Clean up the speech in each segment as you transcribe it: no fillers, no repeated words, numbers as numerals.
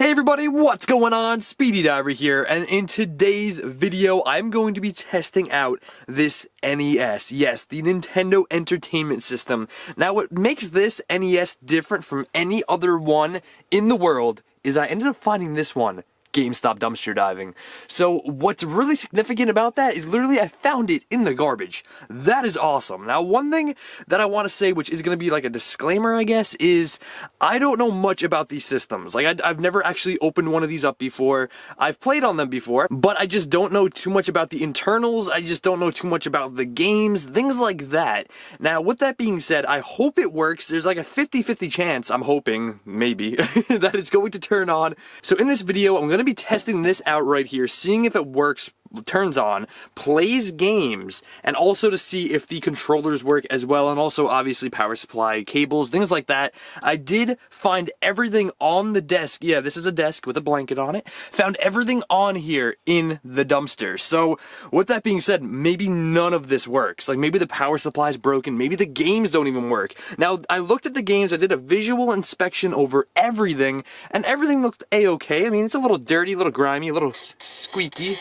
Hey everybody, what's going on? Speedy Diver here, and in today's video, I'm going to be testing out this NES. Yes, the Nintendo Entertainment System. Now, what makes this NES different from any other one in the world is I ended up finding this one GameStop dumpster diving. So what's really significant about that is literally I found it in the garbage. That is awesome. Now, one thing that I want to say, which is going to be like a disclaimer, I guess, is I don't know much about these systems. Like, I've never actually opened one of these up before. I've played on them before, but I just don't know too much about the internals. I just don't know too much about the games, things like that. Now, with that being said, I hope it works. There's like a 50-50 chance, I'm hoping, maybe, that it's going to turn on. So in this video, I'm going to be testing this out right here, seeing if it works, turns on, plays games, and also to see if the controllers work as well, and also obviously power supply, cables, things like that. I did find everything on the desk. Yeah, this is a desk with a blanket on it. Found everything on here in the dumpster. So with that being said, maybe none of this works. Like, maybe the power supply is broken, maybe the games don't even work. Now, I looked at the games, I did a visual inspection over everything, and everything looked a-okay. I mean, it's a little dirty, a little grimy, a little squeaky.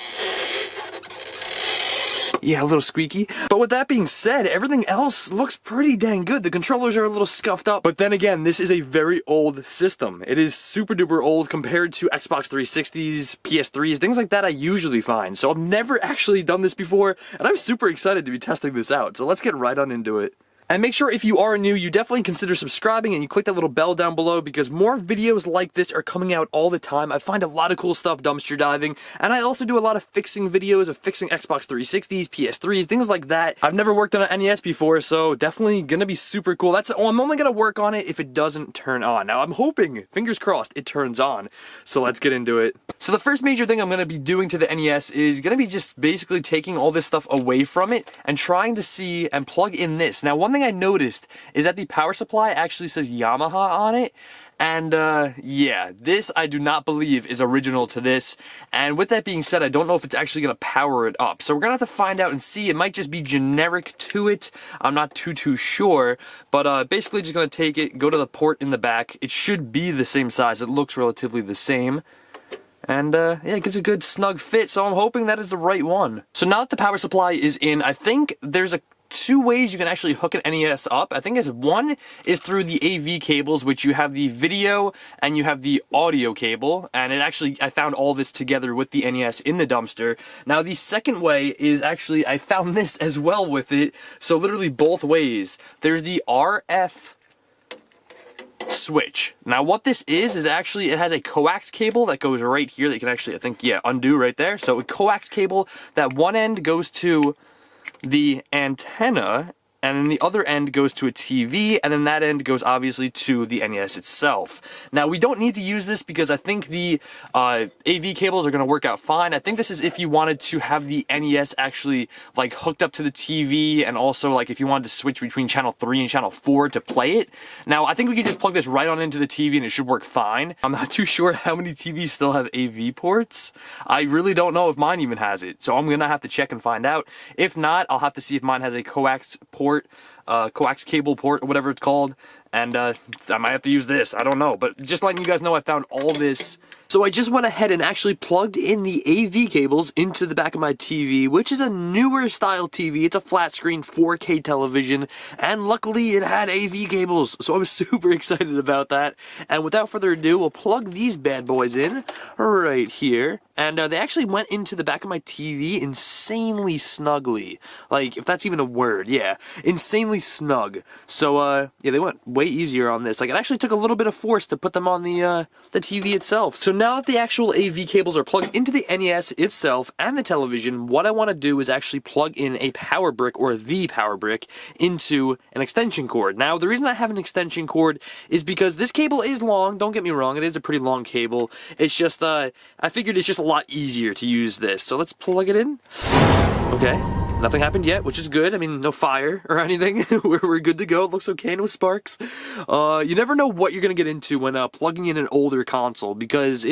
Yeah, a little squeaky. But with that being said, everything else looks pretty dang good. The controllers are a little scuffed up. But then again, this is a very old system. It is super duper old compared to Xbox 360s, PS3s, things like that I usually find. So I've never actually done this before, and I'm super excited to be testing this out. So let's get right on into it. And make sure if you are new, you definitely consider subscribing and you click that little bell down below because more videos like this are coming out all the time. I find a lot of cool stuff dumpster diving, and I also do a lot of fixing videos of fixing Xbox 360s, PS3s, things like that. I've never worked on an NES before, so definitely gonna be super cool. I'm only gonna work on it if it doesn't turn on. Now, I'm hoping, fingers crossed, it turns on. So let's get into it. So the first major thing I'm gonna be doing to the NES is gonna be just basically taking all this stuff away from it and trying to see and plug in this. Now, one thing I noticed is that the power supply actually says Yamaha on it, and yeah, this I do not believe is original to this. And with that being said, I don't know if it's actually gonna power it up, so we're gonna have to find out and see. It might just be generic to it, I'm not too sure, but basically just gonna take it, go to the port in the back. It should be the same size, it looks relatively the same. And yeah, it gives a good snug fit, so I'm hoping that is the right one. So now that the power supply is in, I think there's two ways you can actually hook an NES up. I think one is through the AV cables, which you have the video and you have the audio cable, and I found all this together with the NES in the dumpster. Now the second way is actually, I found this as well with it, so literally both ways. There's the RF switch. Now what this is actually, it has a coax cable that goes right here that you can actually, I think, yeah, undo right there. So a coax cable, that one end goes to the antenna, and then the other end goes to a TV, and then that end goes obviously to the NES itself. Now, we don't need to use this because I think the AV cables are going to work out fine. I think this is if you wanted to have the NES actually like hooked up to the TV, and also like if you wanted to switch between channel 3 and channel 4 to play it. Now, I think we could just plug this right on into the TV and it should work fine. I'm not too sure how many TVs still have AV ports. I really don't know if mine even has it, so I'm going to have to check and find out. If not, I'll have to see if mine has a coax port, coax cable port, or whatever it's called, and I might have to use this, I don't know, but just letting you guys know I found all this. So I just went ahead and actually plugged in the AV cables into the back of my TV, which is a newer style TV. It's a flat screen 4K television, and luckily it had AV cables, so I'm super excited about that. And without further ado, we'll plug these bad boys in right here. And they actually went into the back of my TV insanely snugly. Like, if that's even a word, yeah. Insanely snug. So, yeah, they went way easier on this. Like, it actually took a little bit of force to put them on the TV itself. So now that the actual AV cables are plugged into the NES itself and the television, what I want to do is actually plug in a power brick, or the power brick, into an extension cord. Now, the reason I have an extension cord is because this cable is long. Don't get me wrong, it is a pretty long cable. It's just, I figured it's just a lot easier to use this. So let's plug it in. Okay. Nothing happened yet, which is good. I mean, no fire or anything. We're good to go. It looks okay, no sparks. You never know what you're going to get into when plugging in an older console, because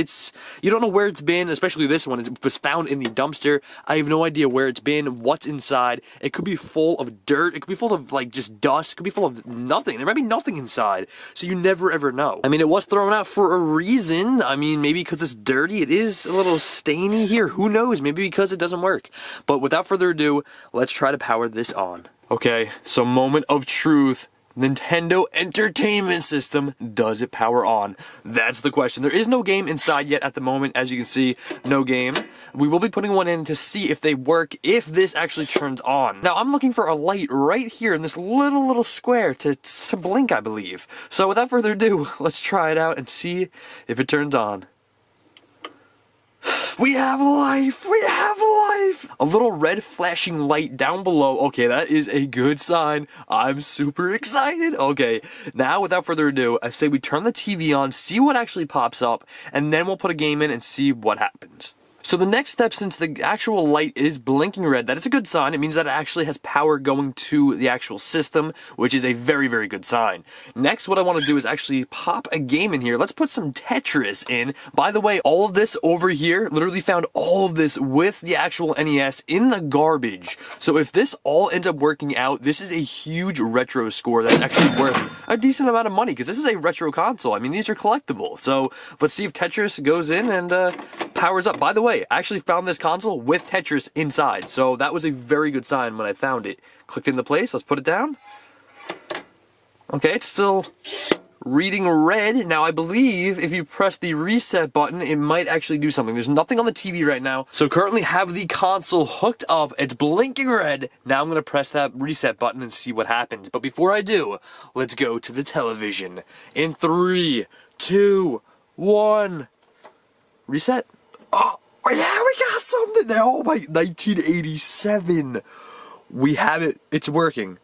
you don't know where it's been, especially this one. It was found in the dumpster. I have no idea where it's been, what's inside. It could be full of dirt. It could be full of, like, just dust. It could be full of nothing. There might be nothing inside, so you never ever know. I mean, it was thrown out for a reason. I mean, maybe because it's dirty. It is a little stainy here. Who knows? Maybe because it doesn't work. But without further ado, let's try to power this on. Okay, so moment of truth. Nintendo Entertainment System, does it power on? That's the question. There is no game inside yet at the moment. As you can see, no game. We will be putting one in to see if they work, if this actually turns on. Now, I'm looking for a light right here in this little square to blink, I believe. So without further ado, let's try it out and see if it turns on. We have life! We have life! A little red flashing light down below. Okay, that is a good sign. I'm super excited. Okay, now without further ado, I say we turn the TV on, see what actually pops up, and then we'll put a game in and see what happens. So the next step, since the actual light is blinking red, that is a good sign. It means that it actually has power going to the actual system, which is a very, very good sign. Next, what I want to do is actually pop a game in here. Let's put some Tetris in. By the way, all of this over here, literally found all of this with the actual NES in the garbage. So if this all ends up working out, this is a huge retro score that's actually worth a decent amount of money, because this is a retro console. I mean, these are collectible. So let's see if Tetris goes in and powers up. By the way, I actually found this console with Tetris inside, so that was a very good sign when I found it. Clicked into place, let's put it down. Okay, it's still reading red. Now, I believe if you press the reset button, it might actually do something. There's nothing on the TV right now, so currently have the console hooked up. It's blinking red. Now I'm going to press that reset button and see what happens. But before I do, let's go to the television. In 3, 2, 1. Reset. Oh, yeah, we got something there. Oh my, 1987. We have it. It's working.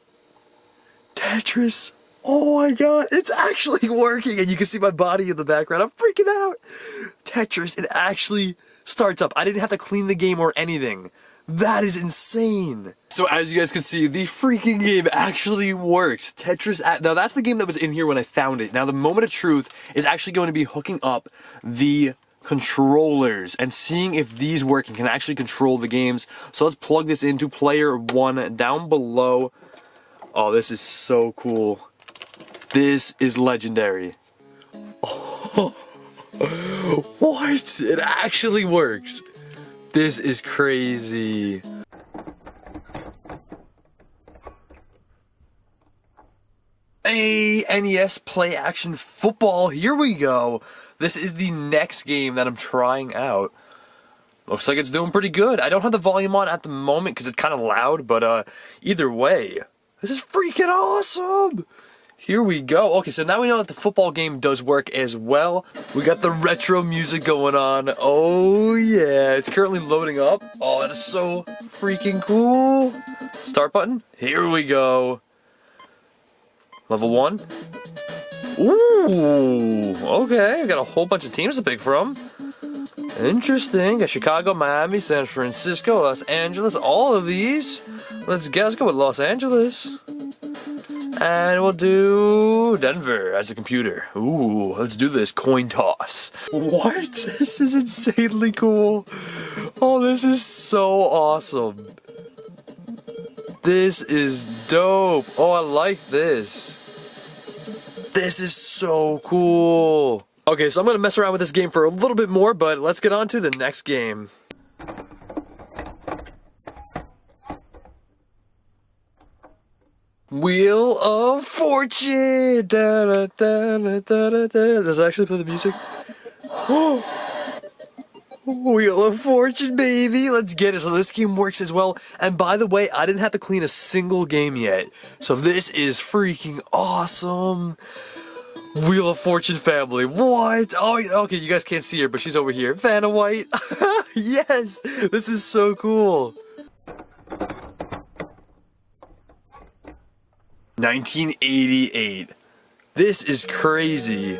Tetris. Oh my god, it's actually working. And you can see my body in the background. I'm freaking out. Tetris, it actually starts up. I didn't have to clean the game or anything. That is insane. So as you guys can see, the freaking game actually works. Tetris, now that's the game that was in here when I found it. Now the moment of truth is actually going to be hooking up the controllers and seeing if these work and can actually control the games. So let's plug this into player 1 down below. Oh, this is so cool. This is legendary. Oh, what? It actually works. This is crazy. Hey, NES Play Action Football. Here we go. This is the next game that I'm trying out. Looks like it's doing pretty good. I don't have the volume on at the moment because it's kind of loud, but either way, this is freaking awesome. Here we go. Okay, so now we know that the football game does work as well. We got the retro music going on. Oh yeah, it's currently loading up. Oh, that is so freaking cool. Start button. Here we go. Level 1. Ooh, okay, I got a whole bunch of teams to pick from. Interesting. Got Chicago, Miami, San Francisco, Los Angeles, all of these. Let's go with Los Angeles. And we'll do Denver as a computer. Ooh, let's do this. Coin toss. What? This is insanely cool. Oh, this is so awesome. This is dope. Oh, I like this. This is so cool. Okay, so I'm going to mess around with this game for a little bit more, but let's get on to the next game. Wheel of Fortune! Da, da, da, da, da, da. Does it actually play the music? Wheel of Fortune, baby! Let's get it. So this game works as well. And by the way, I didn't have to clean a single game yet. So this is freaking awesome. Wheel of Fortune family. What? Oh, okay, you guys can't see her, but she's over here. Vanna White. Yes! This is so cool. 1988. This is crazy.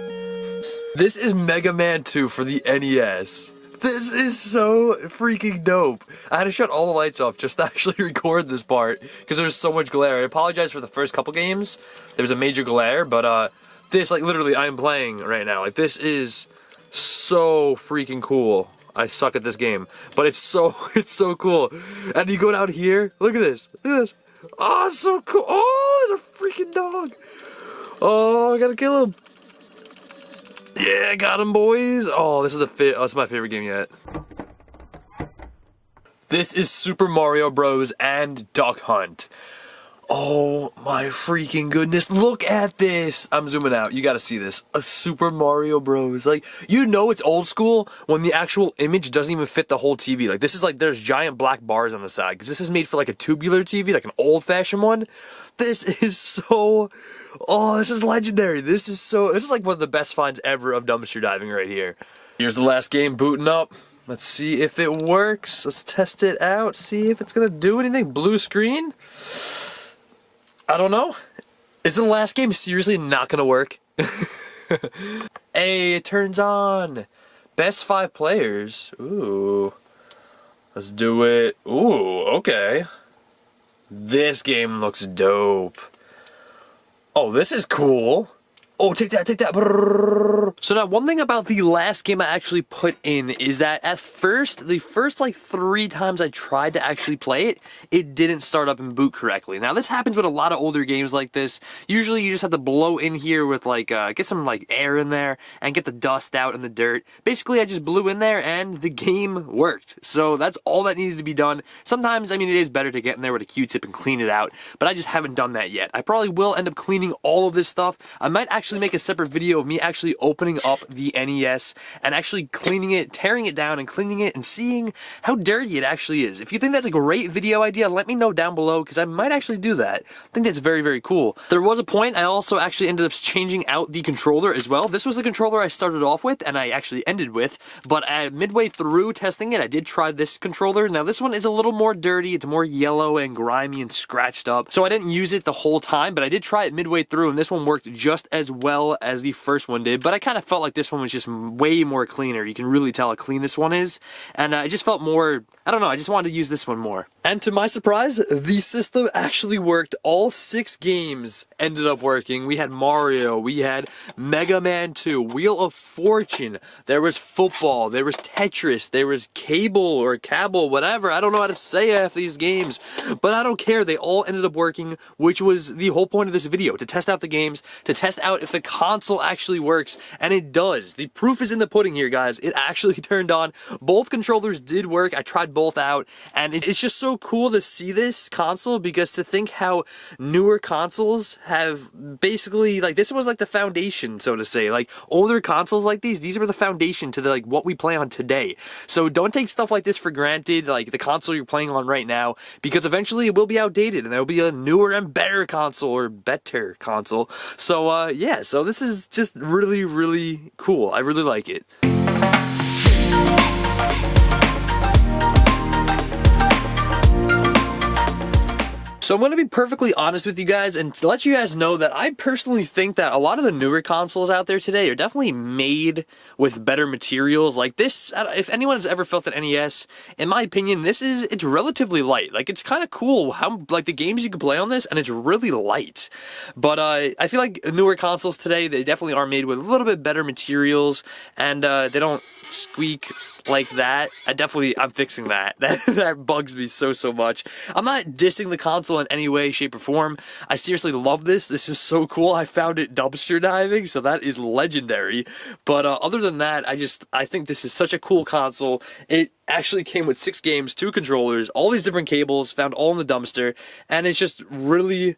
This is Mega Man 2 for the NES. This is so freaking dope. I had to shut all the lights off just to actually record this part because there's so much glare. I apologize for the first couple games. There was a major glare, but this, like, literally, I'm playing right now. Like, this is so freaking cool. I suck at this game, but it's so cool. And you go down here, look at this. Look at this. Oh, it's so cool. Oh, there's a freaking dog. Oh, I gotta kill him. Yeah, got him, boys. Oh, this is this is my favorite game yet. This is Super Mario Bros. And Duck Hunt. Oh my freaking goodness, look at this! I'm zooming out, you gotta see this. A Super Mario Bros. Like, you know it's old school when the actual image doesn't even fit the whole TV. Like, this is like, there's giant black bars on the side, because this is made for like a tubular TV, like an old-fashioned one. This is so... Oh, this is legendary. This is like one of the best finds ever of dumpster diving right here. Here's the last game booting up. Let's see if it works. Let's test it out, see if it's gonna do anything. Blue screen? I don't know. Isn't the last game seriously not gonna work? Hey, it turns on. Best 5 players. Ooh. Let's do it. Ooh, okay. This game looks dope. Oh, this is cool. Oh, take that, take that. Brrr. So now, one thing about the last game I actually put in is that at first, the first like 3 times I tried to actually play it, it didn't start up and boot correctly. Now, this happens with a lot of older games like this. Usually, you just have to blow in here with like, get some like air in there and get the dust out and the dirt. Basically, I just blew in there and the game worked. So that's all that needed to be done. Sometimes, I mean, it is better to get in there with a Q-tip and clean it out, but I just haven't done that yet. I probably will end up cleaning all of this stuff. I might actually make a separate video of me actually opening up the NES and actually cleaning it, tearing it down and cleaning it and seeing how dirty it actually is. If you think that's a great video idea, let me know down below because I might actually do that. I think that's very, very cool. There was a point I also actually ended up changing out the controller as well. This was the controller I started off with and I actually ended with, but midway through testing it, I did try this controller. Now this one is a little more dirty. It's more yellow and grimy and scratched up. So I didn't use it the whole time, but I did try it midway through and this one worked just as well as the first one did, but I kind of felt like this one was just way more cleaner. You can really tell how clean this one is, and it just felt more, I don't know, I just wanted to use this one more. And to my surprise, the system actually worked. All 6 games ended up working. We had Mario, we had Mega Man 2, Wheel of Fortune, there was football, there was Tetris, there was Cable or Cabal, whatever. I don't know how to say half these games, but I don't care. They all ended up working, which was the whole point of this video, to test out the games, to test out if the console actually works, and it does. The proof is in the pudding here, guys. It actually turned on. Both controllers did work. I tried both out, and it's just so cool to see this console, because to think how newer consoles have basically, like, this was like the foundation, so to say. Like, older consoles like these were the foundation to the, like, what we play on today. So don't take stuff like this for granted, like the console you're playing on right now, because eventually it will be outdated, and there will be a newer and better console, or better console. So, yeah, so this is just really, really cool. I really like it. So I'm going to be perfectly honest with you guys and to let you guys know that I personally think that a lot of the newer consoles out there today are definitely made with better materials. Like this, if anyone has ever felt an NES, in my opinion, it's relatively light. Like, it's kind of cool how, like, the games you can play on this, and it's really light. But I feel like newer consoles today, they definitely are made with a little bit better materials, and they don't squeak like that. I'm fixing that. That bugs me so much. I'm not dissing the console in any way, shape, or form. I seriously love this. This is so cool. I found it dumpster diving, so that is legendary. But other than that, I think this is such a cool console. It actually came with 6 games, 2 controllers, all these different cables, found all in the dumpster, and it's just really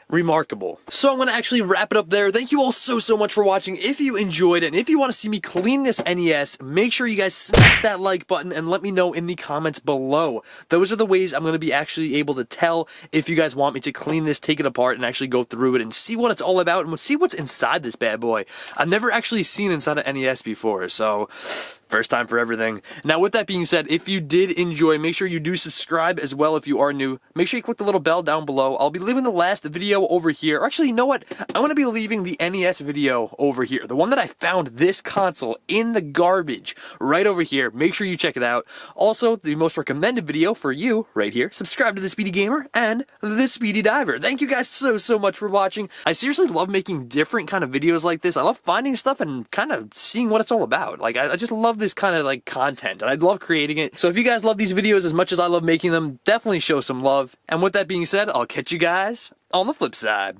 remarkable. So I'm going to actually wrap it up there. Thank you all so much for watching. If you enjoyed it, and if you want to see me clean this NES, make sure you guys smack that like button and let me know in the comments below. Those are the ways I'm going to be actually able to tell if you guys want me to clean this, take it apart, and actually go through it and see what it's all about and see what's inside this bad boy. I've never actually seen inside an NES before, so First time for everything. Now, with that being said, if you did enjoy, make sure you do subscribe as well if you are new. Make sure you click the little bell down below. I'll be leaving the last video over here. Or actually, you know what? I'm going to be leaving the NES video over here. The one that I found this console in the garbage right over here. Make sure you check it out. Also, the most recommended video for you right here. Subscribe to The Speedy Gamer and The Speedy Diver. Thank you guys so much for watching. I seriously love making different kind of videos like this. I love finding stuff and kind of seeing what it's all about. Like, I just love this kind of like content, and I love creating it. So if you guys love these videos as much as I love making them, definitely show some love. And with that being said, I'll catch you guys on the flip side.